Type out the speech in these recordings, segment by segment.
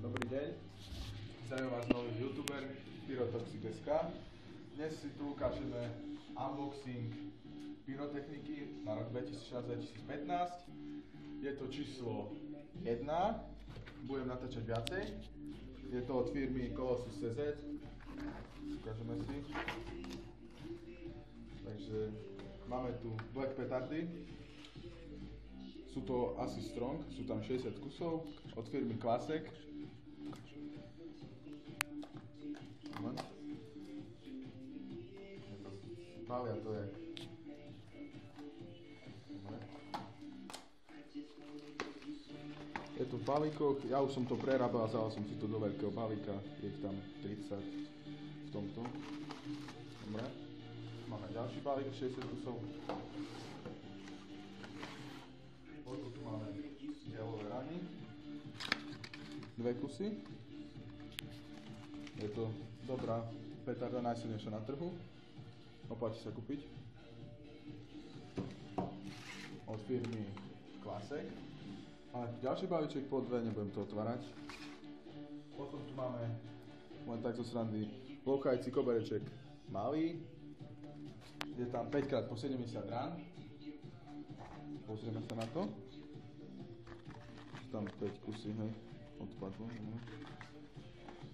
Dobrý deň, zdravím vás nový youtuber Pyrotoxic.sk. Dnes si tu ukážeme unboxing pyrotechniky na rok 2016-2015. Je to číslo 1, budem natáčať viacej. Je to od firmy Colossus CZ, ukážeme si. Takže máme tu black petardy. Sú to asi strong, sú tam 60 kusov od firmy Klasek. Balia to je. Je to v balíkoch, ja už som to prerábal, vzal som si to do veľkého balíka, je tam 30 v tomto. Dobre. Máme ďalší balík, 60 kusov. Tu máme gelové rany, 2 kusy. Je to dobrá petarda, najsilnejšia na trhu. Oplatí sa kúpiť. Od firmy Klasek. A ďalší balíček po 2, nebudem to otvárať. Potom tu máme len tak zo srandy lokajci kobereček malý. Je tam 5x po 70 rán. Pozrieme sa na to. Tam 5 kusy, hej, odpadlo.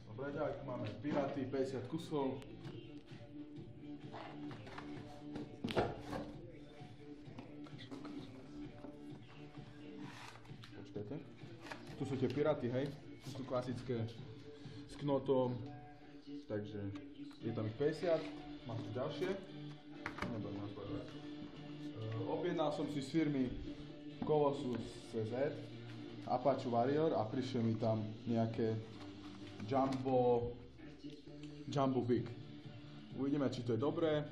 Dobre, ďalej tu máme Piraty, 50 kusov. Počkajte. Tu sú tie Piraty, hej. Tu sú klasické s knotom. Takže je tam ich 50. Mám tu ďalšie. Nebudem rozpovedať. Objednal som si z firmy Colossus CZ Apache Warrior a prišiel mi tam nejaké Jumbo Big. Uvidíme, či to je dobré.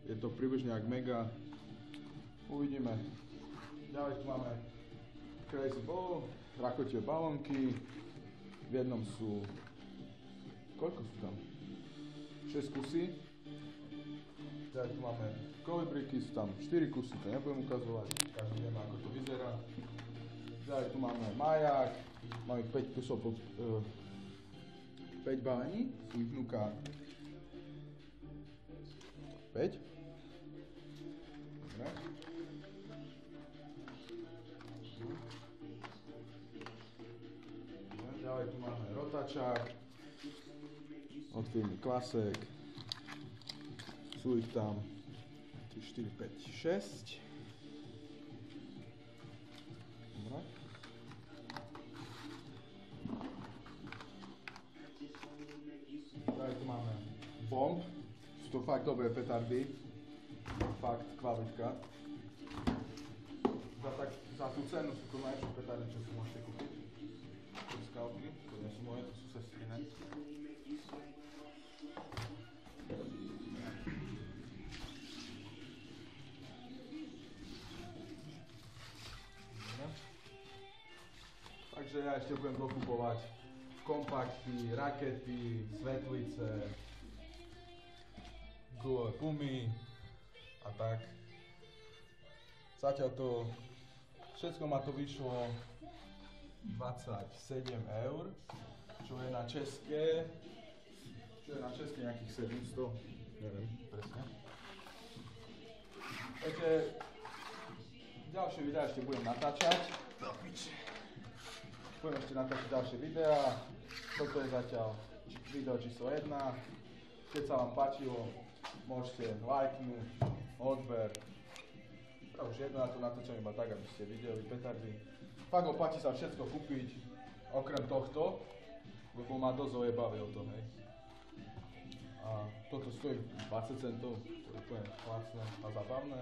Je to približne jak Mega. Uvidíme. Ďalej tu máme Crazy Ball, rakotie balónky. V jednom sú... Koľko sú tam? 6 kusy. Ďalej tu máme kolibriky, sú tam 4 kusy, to nebudem ukazovať. Každý vie, ako to vyzerá. Ďalej tu máme maják, máme 5 kusov, 5 balení, sú ich vnúka 5. Dobre. Ďalej tu máme rotačák od firmy Klasek. Sú ich tam 3, 4, 5, 6. Dobre. Tady tu máme bomb. Sú to fakt dobré petardy. Fakt kvalitka. Za tú cenu sú to najlepšie petardy, čo si môžete kúpiť. To skalpy, to nie sú moje, to sú sestrine. Takže ja ešte budem dokupovať kompakty, rakety, svetlice, pumy a tak. Zatiaľ to, všetko ma to vyšlo 27 €, čo je na české nejakých 700, neviem presne. Takže ďalšie videá ešte budem natáčať. Budem ešte natáčať ďalšie videá. Toto je zatiaľ video číslo 1. Keď sa vám páčilo, môžete lajknúť, odber. Ja už jedno na to natáčam iba tak, aby ste videli petardy. Fakt oplatí sa všetko kúpiť, okrem tohto, lebo ma dosť ojebavil to, hej. A toto stojí 20 centov, to je úplne lacné a zabavné.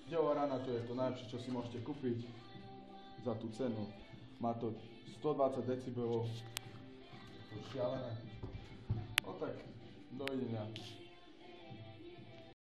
Delová rana, to je to najlepšie, čo si môžete kúpiť za tú cenu. Má to 120 decibelov, to je šialené. No tak, dovidenia.